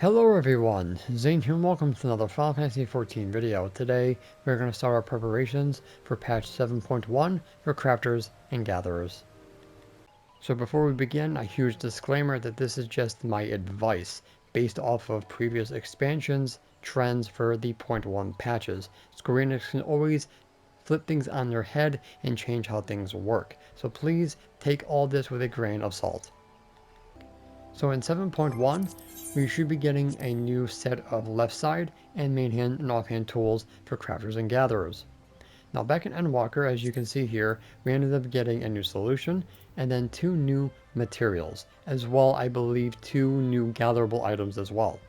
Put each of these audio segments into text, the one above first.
Hello everyone, Zane here and welcome to another Final Fantasy XIV video. Today we're going to start our preparations for patch 7.1 for crafters and gatherers. So before we begin, a huge disclaimer that this is just my advice based off of previous expansions, trends for the .1 patches. Square Enix can always flip things on their head and change how things work. So please take all this with a grain of salt. So in 7.1, we should be getting a new set of left side and main hand and offhand tools for crafters and gatherers. Now back in Endwalker, as you can see here, we ended up getting a new solution and then 2 new materials, as well I believe 2 new gatherable items as well.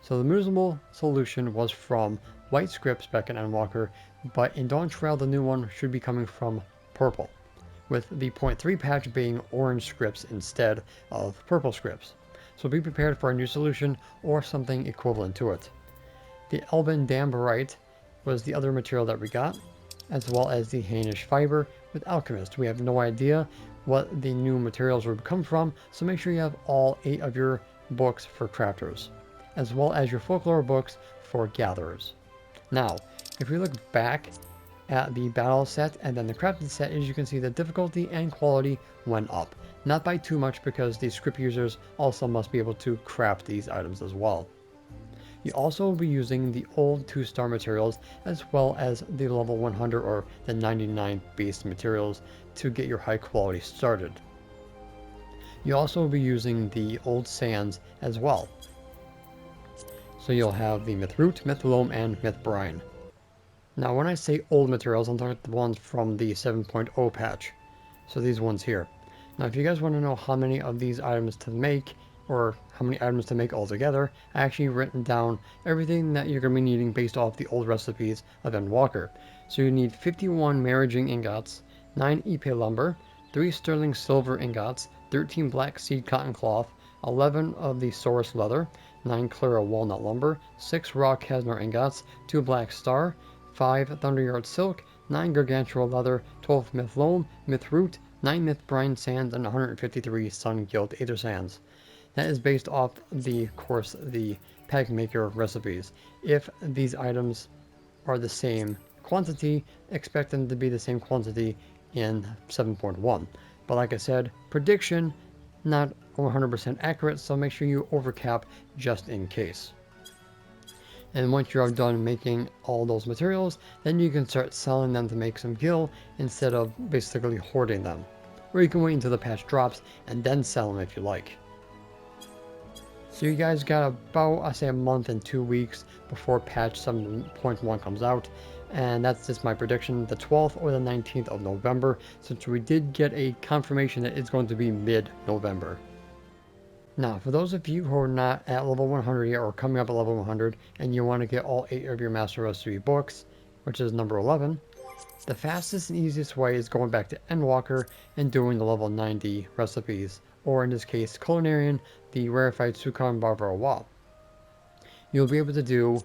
So the miserable solution was from white scrips back in Endwalker, but in Dawn Trail the new one should be coming from purple, with the .3 patch being orange scrips instead of purple scrips. So be prepared for a new solution or something equivalent to it. The Elven Dambarite was the other material that we got, as well as the Hainish Fiber with Alchemist. We have no idea what the new materials would come from, so make sure you have all 8 of your books for crafters, as well as your folklore books for gatherers. Now, if we look back at the battle set and then the crafted set, as you can see, the difficulty and quality went up. Not by too much, because the script users also must be able to craft these items as well. You also will be using the old 2-star materials as well as the level 100 or the 99 base materials to get your high quality started. You also will be using the old sands as well. So you'll have the Myth Root, Myth Loam, and Myth Brine. Now when I say old materials, I'm talking about the ones from the 7.0 patch. So these ones here. Now if you guys want to know how many of these items to make, or how many items to make altogether, I actually written down everything that you're going to be needing based off the old recipes of Endwalker. So you need 51 Maraging ingots, 9 Ipe lumber, 3 sterling silver ingots, 13 black seed cotton cloth, 11 of the Saurus leather, 9 Clara walnut lumber, 6 raw Kasnar ingots, 2 black star, 5 Thunderyard silk, 9 Gargantua leather, 12 Myth loam, Myth root, 9 Myth brine sands, and 153 sun gilt aether sands. That is based off the course the pack maker recipes. If these items are the same quantity, expect them to be the same quantity in 7.1. But like I said, prediction not 100% accurate, so make sure you overcap just in case. And once you're done making all those materials, then you can start selling them to make some gil instead of basically hoarding them. Or you can wait until the patch drops and then sell them if you like. So you guys got about, I say, a month and 2 weeks before patch 7.1 comes out. And that's just my prediction, the 12th or the 19th of November, since we did get a confirmation that it's going to be mid-November. Now, for those of you who are not at level 100 yet or coming up at level 100 and you want to get all 8 of your Master Recipe books, which is number 11, the fastest and easiest way is going back to Endwalker and doing the level 90 recipes, or in this case, Culinarian, the rarefied Sukan Barbara Wall. You'll be able to do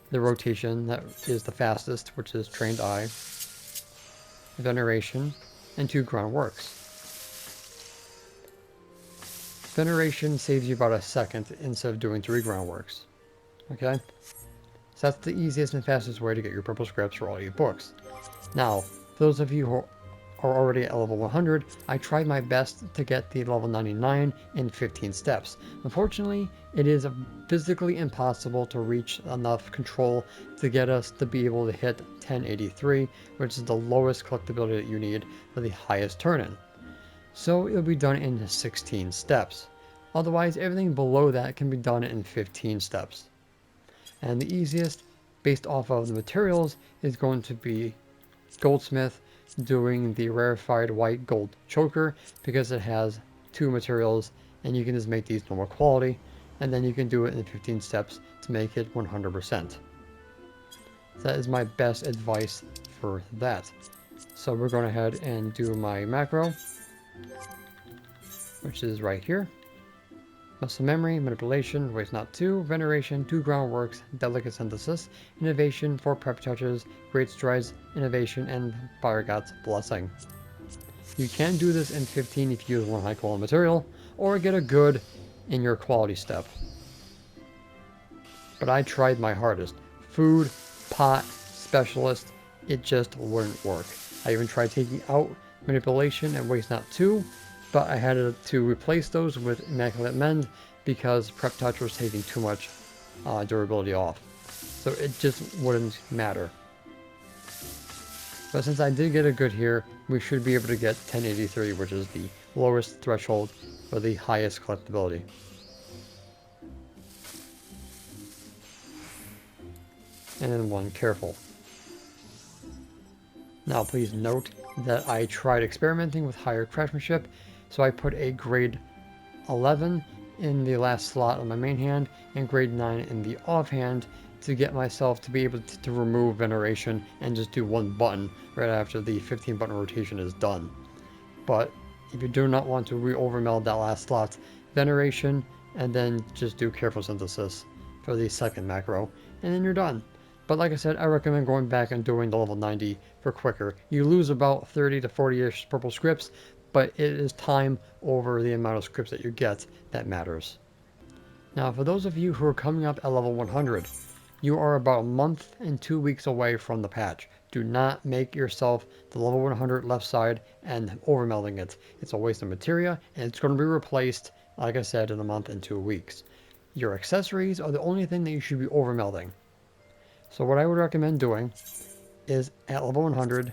the rotation that is the fastest, which is Trained Eye, Veneration, and 2 Groundworks. Veneration saves you about a second instead of doing 3 Groundworks. Okay? So that's the easiest and fastest way to get your purple scripts for all your books. Now, for those of you who are already at level 100, I tried my best to get the level 99 in 15 steps. Unfortunately, it is physically impossible to reach enough control to get us to be able to hit 1083, which is the lowest collectability that you need for the highest turn-in. So it'll be done in 16 steps. Otherwise, everything below that can be done in 15 steps. And the easiest, based off of the materials, is going to be Goldsmith doing the rarefied white gold choker, because it has 2 materials and you can just make these normal quality, and then you can do it in 15 steps to make it 100%. That is my best advice for that. So we're going ahead and do my macro, which is right here. Muscle memory, manipulation, waste not 2, veneration, 2 groundworks, delicate synthesis, innovation, 4 prep touches, great strides, innovation, and Baragat's blessing. You can do this in 15 if you use one high quality material, or get a good in your quality step. but I tried my hardest. Food, pot, specialist, it just wouldn't work. I even tried taking out manipulation and waste not 2, but I had to replace those with immaculate mend because prep touch was taking too much durability off. So it just wouldn't matter. But since I did get a good here, we should be able to get 1083, which is the lowest threshold for the highest collectability. And then 1 careful. Now please note that I tried experimenting with higher craftsmanship, so I put a grade 11 in the last slot on my main hand and grade 9 in the offhand to get myself to be able to remove veneration and just do 1 button right after the 15 button rotation is done. But if you do not want to re-overmeld that last slot, veneration, and then just do careful synthesis for the second macro, and then you're done. But like I said, I recommend going back and doing the level 90 for quicker. You lose about 30 to 40-ish purple scrips, but it is time over the amount of scripts that you get that matters. Now, for those of you who are coming up at level 100, you are about a month and 2 weeks away from the patch. Do not make yourself the level 100 left side and overmelding it. It's a waste of materia, and it's going to be replaced, like I said, in a month and 2 weeks. Your accessories are the only thing that you should be overmelding. So what I would recommend doing is at level 100,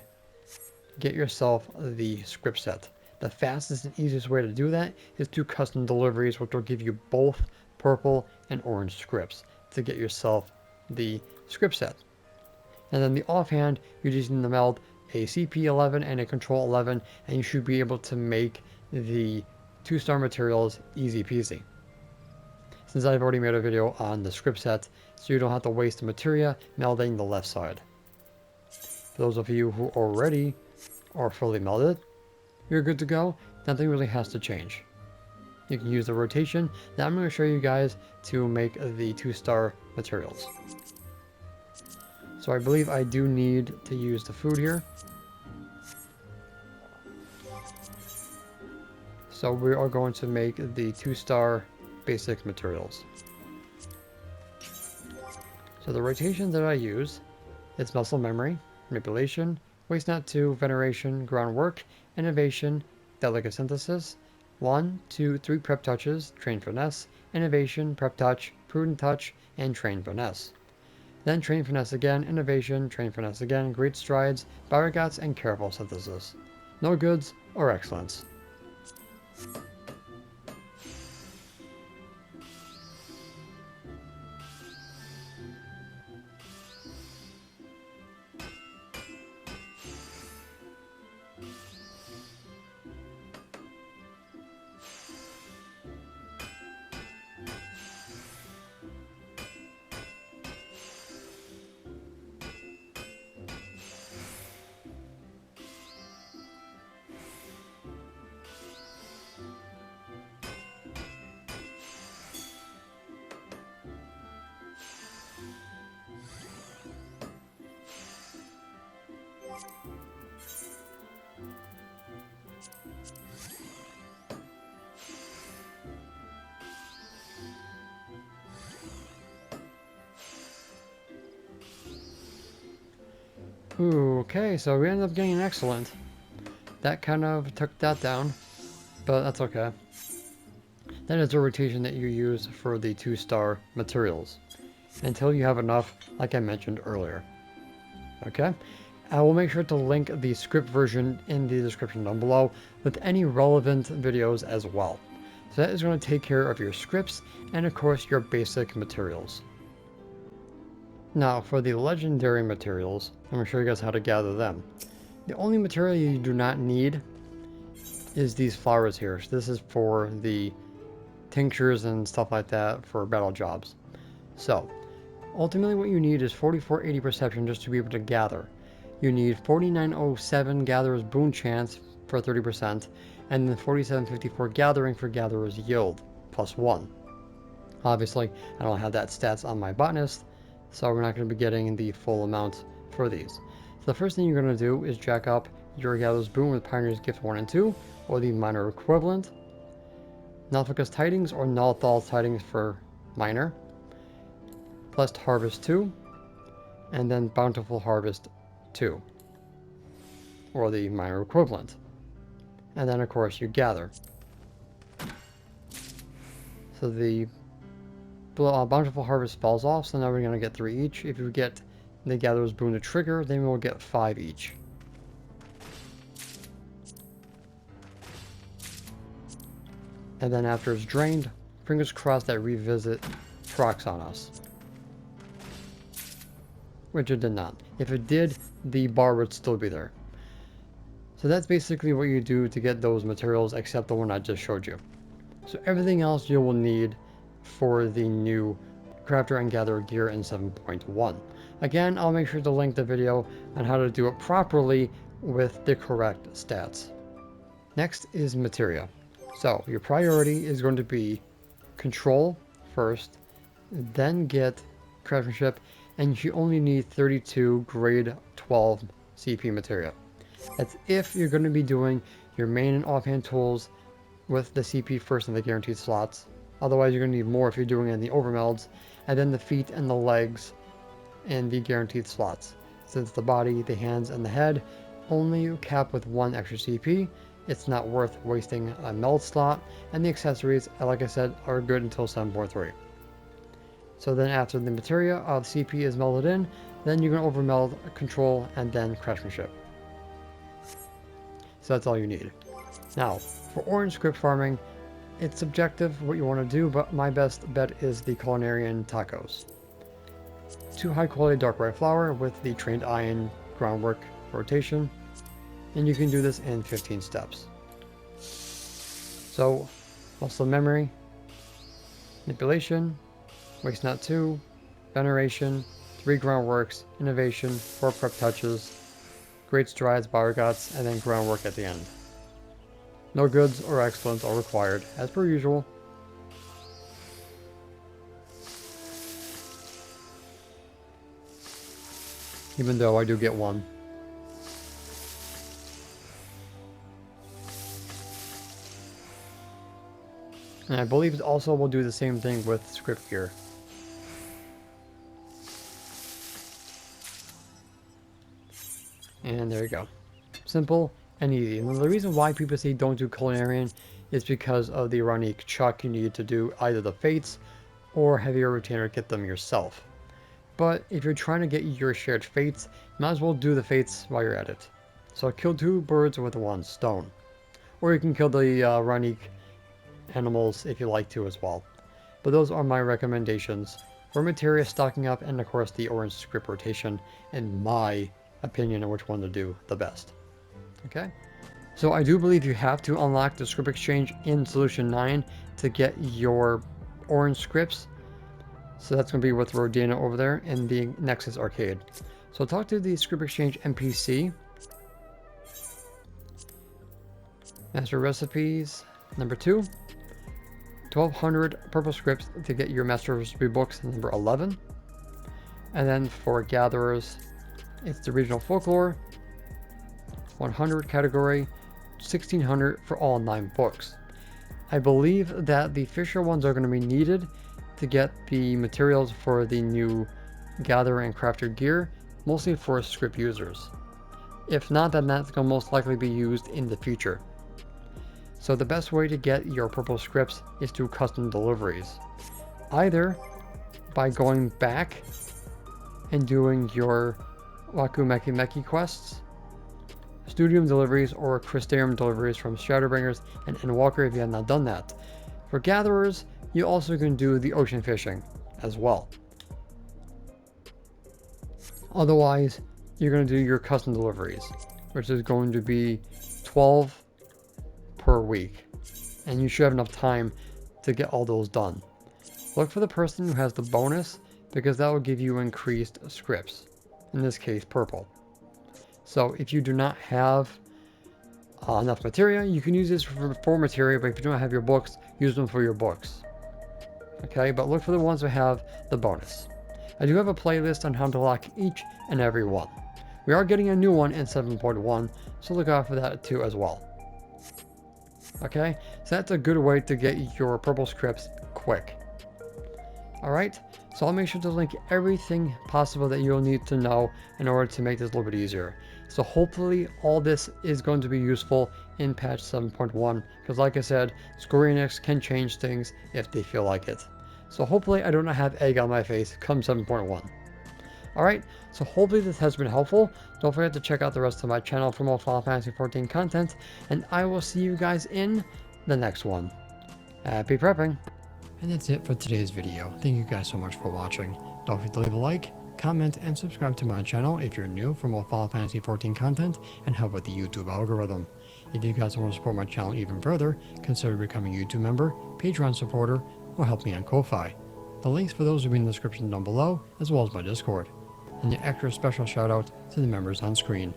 get yourself the script set. The fastest and easiest way to do that is to custom deliveries, which will give you both purple and orange scripts to get yourself the script set. And then the offhand, you're just need to meld a CP11 and a control 11, and you should be able to make the 2-star materials easy peasy. Since I've already made a video on the script set, so you don't have to waste the materia melding the left side. For those of you who already are fully melded, you're good to go. Nothing really has to change. You can use the rotation that I'm going to show you guys to make the 2-star materials. So I believe I do need to use the food here. So we are going to make the 2-star basic materials. So the rotation that I use is muscle memory, manipulation, waste not 2, veneration, groundwork, innovation, delicate synthesis, 1, 2, 3 prep touches, train finesse, innovation, prep touch, prudent touch, and train finesse. Then train finesse again, innovation, train finesse again, great strides, barragats, and careful synthesis. No goods or excellence. Okay, so we ended up getting an excellent. That kind of took that down, but that's okay. That is the rotation that you use for the 2-star materials, until you have enough, like I mentioned earlier. Okay? I will make sure to link the script version in the description down below with any relevant videos as well. So that is going to take care of your scripts and of course your basic materials. Now for the legendary materials, I'm going to show you guys how to gather them. The only material you do not need is these flowers here. So this is for the tinctures and stuff like that for battle jobs. So ultimately what you need is 4480 perception just to be able to gather. You need 4907 gatherer's boon chance for 30%, and then 4754 gathering for gatherer's yield +1. Obviously I don't have that stats on my botanist, so we're not going to be getting the full amount for these. So the first thing you're going to do is jack up your gatherer's boon with Pioneer's Gift 1 and 2, or the minor equivalent. Nulficus Tidings or Nullthal Tidings for minor. Blessed Harvest 2, and then Bountiful Harvest 2, or the minor equivalent. And then of course you gather. So the Bountiful Harvest falls off, so now we're going to get 3 each. If you get the Gatherer's Boon to trigger, then we'll get 5 each. And then after it's drained, fingers crossed that Revisit procs on us. Which it did not. If it did, the bar would still be there. So that's basically what you do to get those materials, except the one I just showed you. So everything else you will need for the new Crafter and Gatherer gear in 7.1. Again, I'll make sure to link the video on how to do it properly with the correct stats. Next is Materia. So your priority is going to be control first, then get craftsmanship, and you only need 32 grade 12 CP materia. That's if you're going to be doing your main and offhand tools with the CP first in the guaranteed slots. Otherwise you're going to need more if you're doing it in the overmelds, and then the feet and the legs in the guaranteed slots. Since the body, the hands, and the head only cap with 1 extra CP, it's not worth wasting a meld slot, and the accessories, like I said, are good until 7.3. So then after the materia of CP is melded in, then you can overmeld control and then craftsmanship. So that's all you need. Now, for orange script farming, it's subjective what you want to do, but my best bet is the culinarian tacos. 2 high quality dark red flour with the trained iron groundwork rotation, and you can do this in 15 steps. So, muscle memory, manipulation, waste not 2, veneration, 3 groundworks, innovation, 4 prep touches, great strides, guts, and then groundwork at the end. No goods or excellence are required, as per usual. Even though I do get 1. And I believe it also will do the same thing with script gear. And there you go. Simple and easy. And the reason why people say don't do culinarian is because of the ironic chuck you need to do either the fates or have your retainer get them yourself. But if you're trying to get your shared fates, you might as well do the fates while you're at it. So kill 2 birds with 1 stone. Or you can kill the ironic animals if you like to as well. But those are my recommendations for materia stocking up, and of course the orange script rotation, in my opinion on which one to do the best. Okay, so I do believe you have to unlock the script exchange in solution 9 to get your orange scripts. So that's going to be with Rodina over there in the Nexus arcade. So talk to the script exchange NPC. Master recipes number 2. 1200 purple scripts to get your master recipe books number 11. And then for gatherers, it's the regional folklore 100 category, 1600 for all 9 books. I believe that the Fisher ones are going to be needed to get the materials for the new Gatherer and Crafter gear, mostly for script users. If not, then that's going to most likely be used in the future. So the best way to get your purple scripts is through custom deliveries. Either by going back and doing your Waku Meki Meki quests, Studium deliveries, or Crystarium deliveries from Shadowbringers and Endwalker if you have not done that. For Gatherers, you also can do the ocean fishing as well. Otherwise, you're going to do your custom deliveries, which is going to be 12 per week, and you should have enough time to get all those done. Look for the person who has the bonus, because that will give you increased scripts, in this case purple. So if you do not have enough materia, you can use this for materia, but if you don't have your books, use them for your books. Okay, but look for the ones that have the bonus. I do have a playlist on how to lock each and every one. We are getting a new one in 7.1, so look out for that too as well. Okay, so that's a good way to get your purple scripts quick. Alright, So I'll make sure to link everything possible that you'll need to know in order to make this a little bit easier. So hopefully all this is going to be useful in patch 7.1, because like I said, Square Enix can change things if they feel like it. So hopefully I do not have egg on my face come 7.1. Alright, so hopefully this has been helpful. Don't forget to check out the rest of my channel for more Final Fantasy XIV content, and I will see you guys in the next one. Happy prepping! And that's it for today's video. Thank you guys so much for watching. Don't forget to leave a like, comment, and subscribe to my channel if you're new for more Final Fantasy XIV content and help with the YouTube algorithm. If you guys want to support my channel even further, consider becoming a YouTube member, Patreon supporter, or help me on Ko-Fi. The links for those will be in the description down below, as well as my Discord. And the extra special shout out to the members on screen.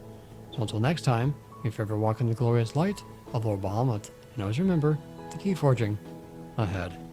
So until next time, may you forever walk in the glorious light of Lord Bahamut, and always remember to keep forging ahead.